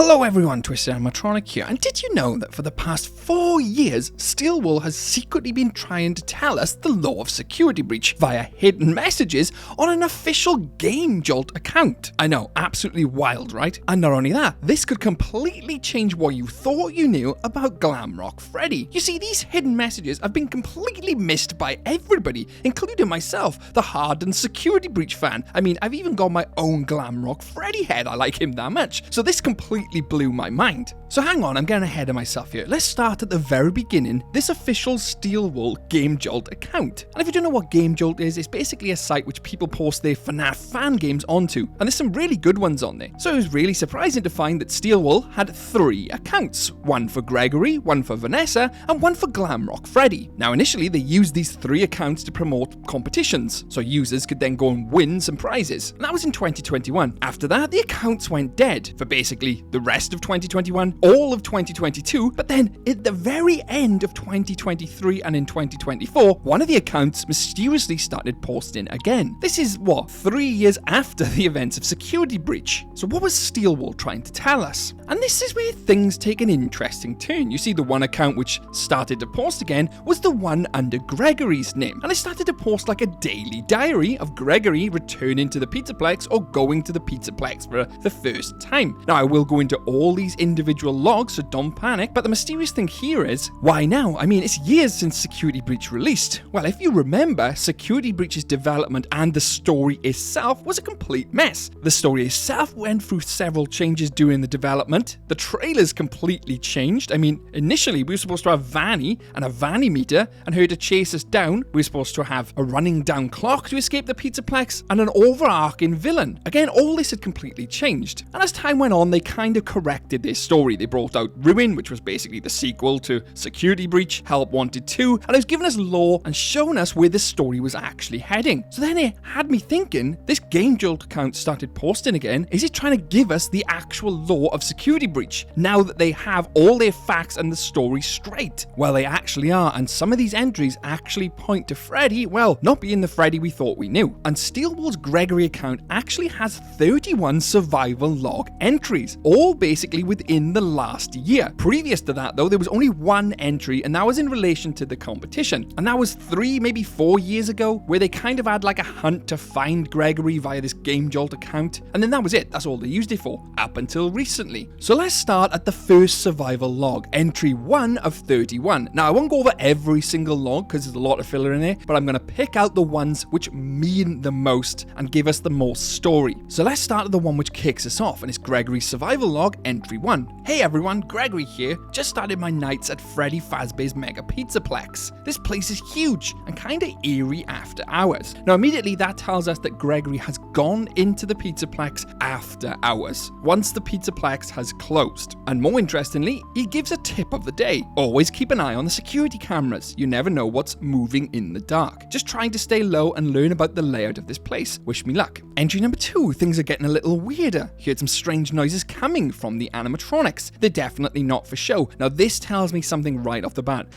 Hello everyone, Twisted Animatronic here, and did you know that for the past 4 years, Steelwool has secretly been trying to tell us the law of security breach via hidden messages on an official Game Jolt account? I know, absolutely wild, right? And not only that, this could completely change what you thought you knew about Glamrock Freddy. You see, these hidden messages have been completely missed by everybody, including myself, the hardened security breach fan. I mean, I've even got my own Glamrock Freddy head, I like him that much. So this completely blew my mind. So hang on, I'm getting ahead of myself here. Let's start at the very beginning, this official Steelwool Game Jolt account. And if you don't know what Game Jolt is, it's basically a site which people post their FNAF fan games onto, and there's some really good ones on there. So it was really surprising to find that Steelwool had 3 accounts, one for Gregory, one for Vanessa, and one for Glamrock Freddy. Now initially they used these 3 accounts to promote competitions, so users could then go and win some prizes. And that was in 2021. After that, the accounts went dead for basically the rest of 2021, all of 2022, but then at the very end of 2023 and in 2024, one of the accounts mysteriously started posting again. This is, 3 years after the events of security breach. So what was Steelwool trying to tell us? And this is where things take an interesting turn. You see, the one account which started to post again was the one under Gregory's name, and it started to post like a daily diary of Gregory returning to the Pizzaplex or going to the Pizzaplex for the first time. Now I will go into all these individual logs, so don't panic, but the mysterious thing here is, why now? I mean, it's years since Security Breach released. Well, if you remember, Security Breach's development and the story itself was a complete mess. The story itself went through several changes during the development. The trailers completely changed. I mean, initially we were supposed to have Vanny and a Vanny meter and her to chase us down. We were supposed to have a running down clock to escape the Pizzaplex and an overarching villain. Again, all this had completely changed. And as time went on, they kind of corrected their story. They brought out Ruin, which was basically the sequel to Security Breach, Help Wanted 2, and it was giving us lore and showing us where the story was actually heading. So then it had me thinking, this Game Jolt account started posting again. Is it trying to give us the actual lore of Security Breach now that they have all their facts and the story straight? Well, they actually are, and some of these entries actually point to Freddy, well, not being the Freddy we thought we knew. And Steelwool's Gregory account actually has 31 survival log entries, all basically within the last year. Previous to that though, there was only 1 entry, and that was in relation to the competition. And that was 3, maybe 4 years ago, where they kind of had like a hunt to find Gregory via this Game Jolt account. And then that was it. That's all they used it for, up until recently. So let's start at the first survival log, entry 1 of 31. Now I won't go over every single log because there's a lot of filler in there, but I'm going to pick out the ones which mean the most and give us the most story. So let's start at the one which kicks us off, and it's Gregory's survival log, entry 1. Hey everyone, Gregory here. Just started my nights at Freddy Fazbear's Mega Pizzaplex. This place is huge and kinda eerie after hours. Now immediately that tells us that Gregory has gone into the Pizzaplex after hours, once the Pizzaplex has closed. And more interestingly, he gives a tip of the day. Always keep an eye on the security cameras. You never know what's moving in the dark. Just trying to stay low and learn about the layout of this place. Wish me luck. Entry number 2, things are getting a little weirder. Heard some strange noises coming from the animatronics. They're definitely not for show. Now this tells me something right off the bat.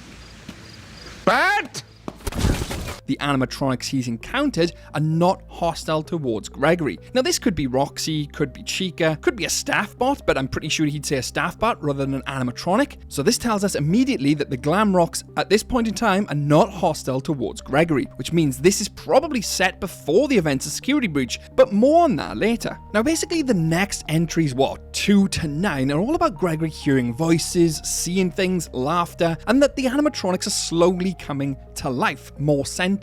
Bat! The animatronics he's encountered are not hostile towards Gregory. Now this could be Roxy, could be Chica, could be a staff bot, but I'm pretty sure he'd say a staff bot rather than an animatronic. So this tells us immediately that the Glamrocks at this point in time are not hostile towards Gregory, which means this is probably set before the events of Security Breach, but more on that later. Now basically the next entries, 2 to 9, are all about Gregory hearing voices, seeing things, laughter, and that the animatronics are slowly coming to life, more sentient.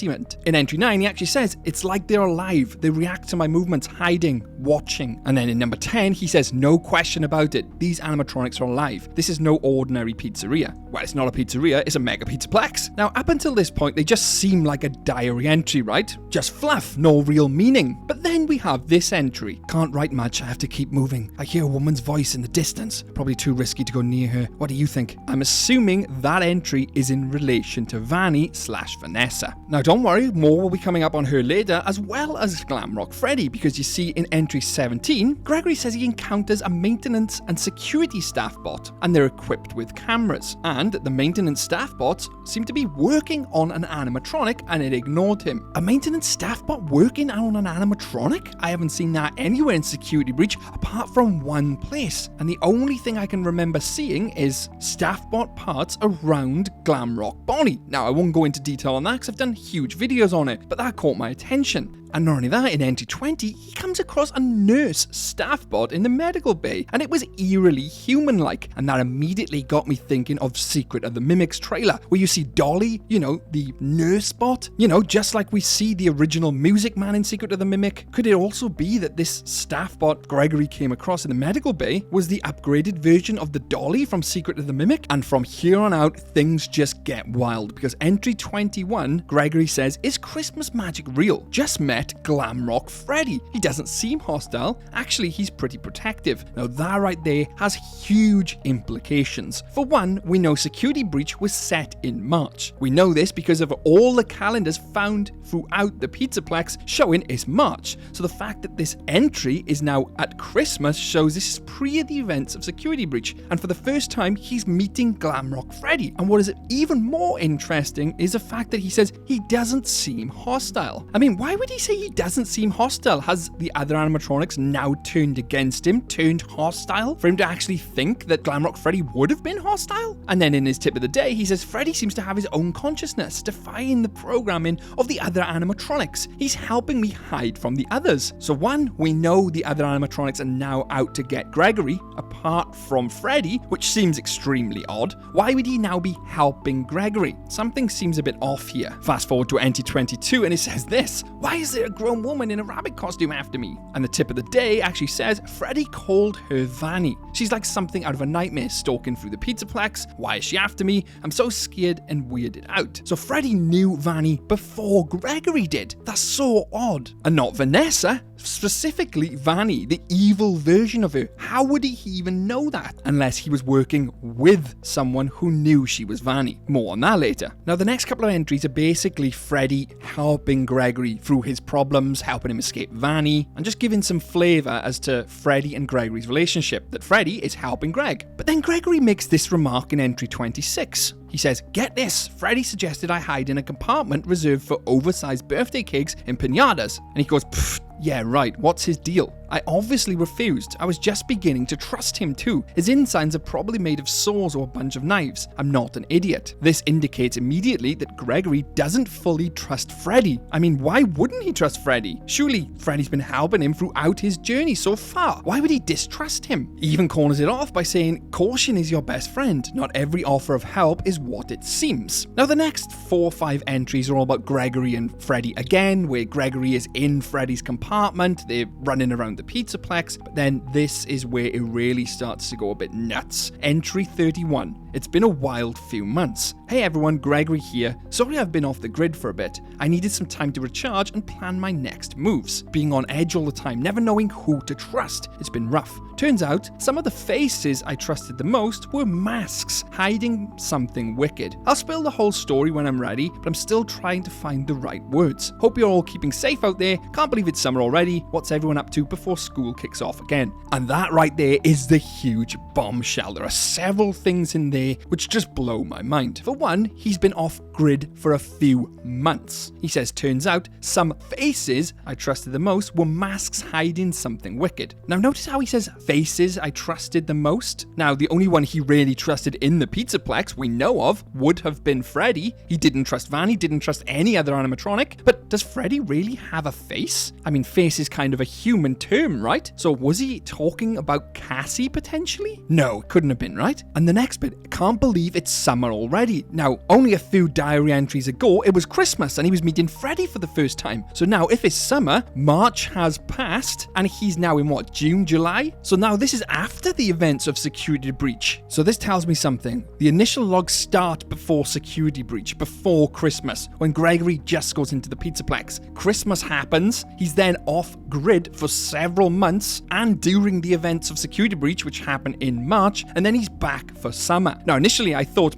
In entry 9, he actually says, it's like they're alive, they react to my movements, hiding, watching. And then in number 10, he says, no question about it, these animatronics are alive. This is no ordinary pizzeria. Well, it's not a pizzeria, it's a Mega Pizzaplex. Now, up until this point, they just seem like a diary entry, right? Just fluff, no real meaning. But then we have this entry. Can't write much, I have to keep moving. I hear a woman's voice in the distance. Probably too risky to go near her. What do you think? I'm assuming that entry is in relation to Vanny/Vanessa. Now, Now don't worry, more will be coming up on her later, as well as Glamrock Freddy, because you see in entry 17, Gregory says he encounters a maintenance and security staff bot, and they're equipped with cameras, and the maintenance staff bots seem to be working on an animatronic, and it ignored him. A maintenance staff bot working on an animatronic? I haven't seen that anywhere in Security Breach apart from one place, and the only thing I can remember seeing is staff bot parts around Glamrock Bonnie. Now I won't go into detail on that because I've done huge videos on it, but that caught my attention. And not only that, in entry 20, he comes across a nurse staff bot in the medical bay, and it was eerily human-like, and that immediately got me thinking of Secret of the Mimics trailer, where you see Dolly, the nurse bot, just like we see the original Music Man in Secret of the Mimic. Could it also be that this staff bot Gregory came across in the medical bay was the upgraded version of the Dolly from Secret of the Mimic? And from here on out, things just get wild, because entry 21, Gregory says, is Christmas magic real? Just met Glamrock Freddy. He doesn't seem hostile. Actually, he's pretty protective. Now that right there has huge implications. For one, we know Security Breach was set in March. We know this because of all the calendars found throughout the Pizzaplex showing it's March. So the fact that this entry is now at Christmas shows this is pre the events of Security Breach. And for the first time, he's meeting Glamrock Freddy. And what is even more interesting is the fact that he says he doesn't seem hostile. I mean, why would he say he doesn't seem hostile? Has the other animatronics now turned against him, turned hostile, for him to actually think that Glamrock Freddy would have been hostile? And then in his tip of the day, he says Freddy seems to have his own consciousness, defying the programming of the other animatronics. He's helping me hide from the others. So one, we know the other animatronics are now out to get Gregory, apart from Freddy, which seems extremely odd. Why would he now be helping Gregory? Something seems a bit off here. Fast forward to entry 22 and it says this: why is there a grown woman in a rabbit costume after me? And the tip of the day actually says Freddy called her Vanny. She's like something out of a nightmare, stalking through the Pizzaplex. Why is she after me? I'm so scared and weirded out. So Freddy knew Vanny before Gregory did. That's so odd. And not Vanessa. Specifically Vanny, the evil version of her. How would he even know that? Unless he was working with someone who knew she was Vanny. More on that later. Now the next couple of entries are basically Freddy helping Gregory through his problems, helping him escape Vanny, and just giving some flavour as to Freddy and Gregory's relationship, that Freddy is helping Greg. But then Gregory makes this remark in entry 26. He says, get this, Freddy suggested I hide in a compartment reserved for oversized birthday cakes and piñatas. And he goes, pfft, yeah, right, what's his deal? I obviously refused. I was just beginning to trust him too. His insides are probably made of saws or a bunch of knives. I'm not an idiot. This indicates immediately that Gregory doesn't fully trust Freddy. I mean, why wouldn't he trust Freddy? Surely Freddy's been helping him throughout his journey so far. Why would he distrust him? He even corners it off by saying, caution is your best friend. Not every offer of help is what it seems. Now the next 4 or 5 entries are all about Gregory and Freddy again, where Gregory is in Freddy's compartment. They're running around the Pizzaplex, but then this is where it really starts to go a bit nuts. Entry 31. It's been a wild few months. Hey everyone, Gregory here. Sorry I've been off the grid for a bit. I needed some time to recharge and plan my next moves. Being on edge all the time, never knowing who to trust. It's been rough. Turns out, some of the faces I trusted the most were masks, hiding something wicked. I'll spill the whole story when I'm ready, but I'm still trying to find the right words. Hope you're all keeping safe out there. Can't believe it's summer already. What's everyone up to before school kicks off again? And that right there is the huge bombshell. There are several things in there which just blow my mind. For one, he's been off grid for a few months. He says, turns out, some faces I trusted the most were masks hiding something wicked. Now notice how he says faces I trusted the most? Now the only one he really trusted in the Pizzaplex we know of would have been Freddy. He didn't trust Vanny, didn't trust any other animatronic. But does Freddy really have a face? I mean, face is kind of a human term, right? So was he talking about Cassie potentially? No, it couldn't have been, right? And the next bit, I can't believe it's summer already. Now, only a few diary entries ago, it was Christmas and he was meeting Freddy for the first time. So now if it's summer, March has passed and he's now in what, June, July? So now this is after the events of Security Breach. So this tells me something. The initial logs start before Security Breach, before Christmas, when Gregory just goes into the Pizzaplex. Christmas happens, he's then off grid for several months, and during the events of Security Breach, which happen in March, and then he's back for summer. Now initially I thought,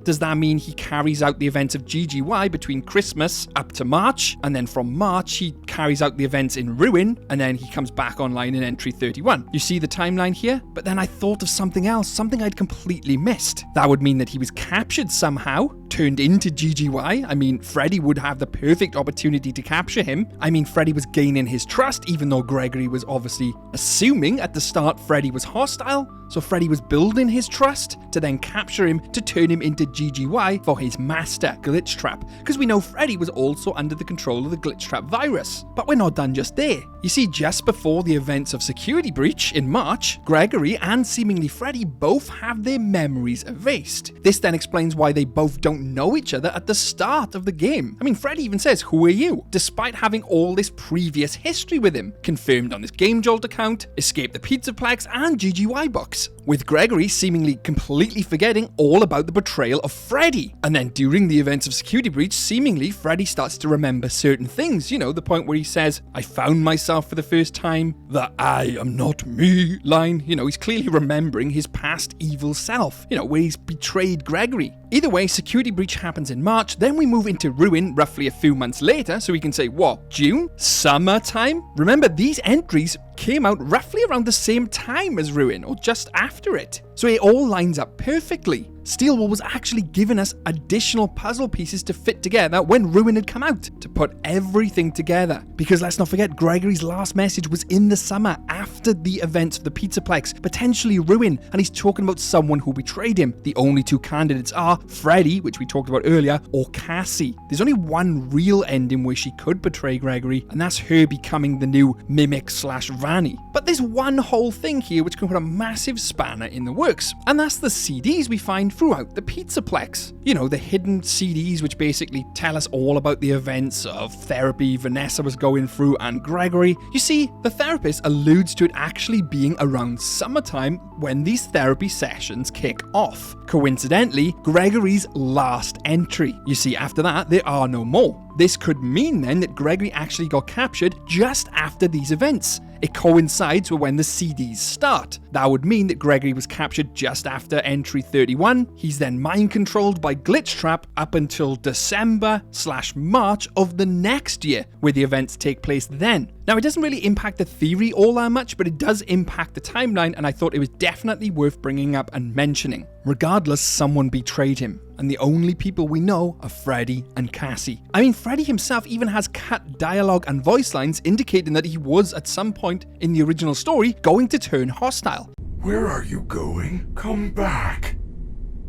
does that mean he carries out the events of GGY between Christmas up to March, and then from March he carries out the events in Ruin, and then he comes back online in Entry 31. You see the timeline here? But then I thought of something else, something I'd completely missed. That would mean that he was captured somehow, turned into GGY. I mean, Freddy would have the perfect opportunity to capture him. I mean, Freddy was gaining his trust, even though Gregory was obviously assuming at the start Freddy was hostile. So Freddy was building his trust to then capture him to turn him into GGY for his master, Glitchtrap. Because we know Freddy was also under the control of the Glitchtrap virus. But we're not done just there. You see, just before the events of Security Breach in March, Gregory and seemingly Freddy both have their memories erased. This then explains why they both don't know each other at the start of the game. I mean, Freddy even says, "Who are you?" despite having all this previous history with him, confirmed on his GameJolt account, Escape the Pizzaplex, and GGY box. With Gregory seemingly completely forgetting all about the betrayal of Freddy. And then during the events of Security Breach, seemingly Freddy starts to remember certain things. You know, the point where he says, "I found myself for the first time," the "I am not me" line. You know, he's clearly remembering his past evil self, you know, where he's betrayed Gregory. Either way, Security Breach happens in March, then we move into Ruin roughly a few months later, so we can say, what, June? Summertime? Remember, these entries came out roughly around the same time as Ruin, or just after it. So it all lines up perfectly. Steelwool was actually giving us additional puzzle pieces to fit together when Ruin had come out, to put everything together. Because let's not forget, Gregory's last message was in the summer after the events of the Pizzaplex, potentially Ruin, and he's talking about someone who betrayed him. The only two candidates are Freddy, which we talked about earlier, or Cassie. There's only one real ending where she could betray Gregory, and that's her becoming the new Mimic/Vanny. But there's one whole thing here which can put a massive spanner in the works, and that's the CDs we find throughout the Pizzaplex. You know, the hidden CDs which basically tell us all about the events of therapy Vanessa was going through and Gregory. You see, the therapist alludes to it actually being around summertime when these therapy sessions kick off. Coincidentally, Gregory's last entry. You see, after that, there are no more. This could mean then that Gregory actually got captured just after these events. It coincides with when the CDs start. That would mean that Gregory was captured just after Entry 31. He's then mind-controlled by Glitchtrap up until December/March of the next year, where the events take place then. Now, it doesn't really impact the theory all that much, but it does impact the timeline, and I thought it was definitely worth bringing up and mentioning. Regardless, someone betrayed him, and the only people we know are Freddy and Cassie. I mean, Freddy himself even has cut dialogue and voice lines indicating that he was, at some point in the original story, going to turn hostile. "Where are you going? Come back.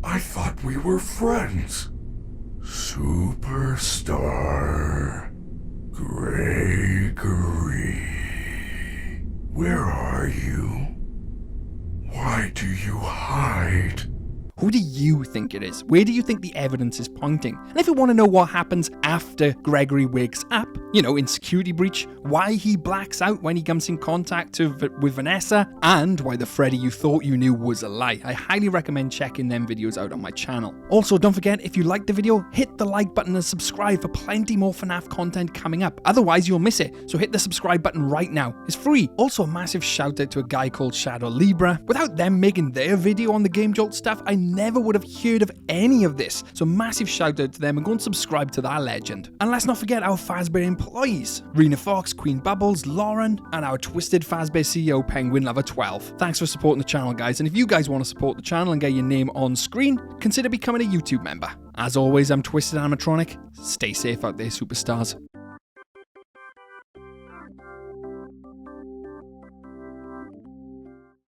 I thought we were friends. Superstar Gregory. Where are you? Why do you hide?" Who do you think it is? Where do you think the evidence is pointing? And if you want to know what happens after Gregory wakes up, you know, in Security Breach, why he blacks out when he comes in contact with Vanessa, and why the Freddy you thought you knew was a lie, I highly recommend checking them videos out on my channel. Also, don't forget, if you liked the video, hit the like button and subscribe for plenty more FNAF content coming up. Otherwise, you'll miss it. So hit the subscribe button right now. It's free. Also, a massive shout out to a guy called Shadow Libra. Without them making their video on the GameJolt stuff, I never would have heard of any of this. So massive shout out to them, and go and subscribe to that legend. And let's not forget our Fazbear employees: Rena Fox, Queen Bubbles, Lauren, and our Twisted Fazbear CEO, Penguin Lover 12. Thanks for supporting the channel, guys, and if you guys want to support the channel and get your name on screen, consider becoming a YouTube member. As always, I'm Twisted Animatronic. Stay safe out there, superstars.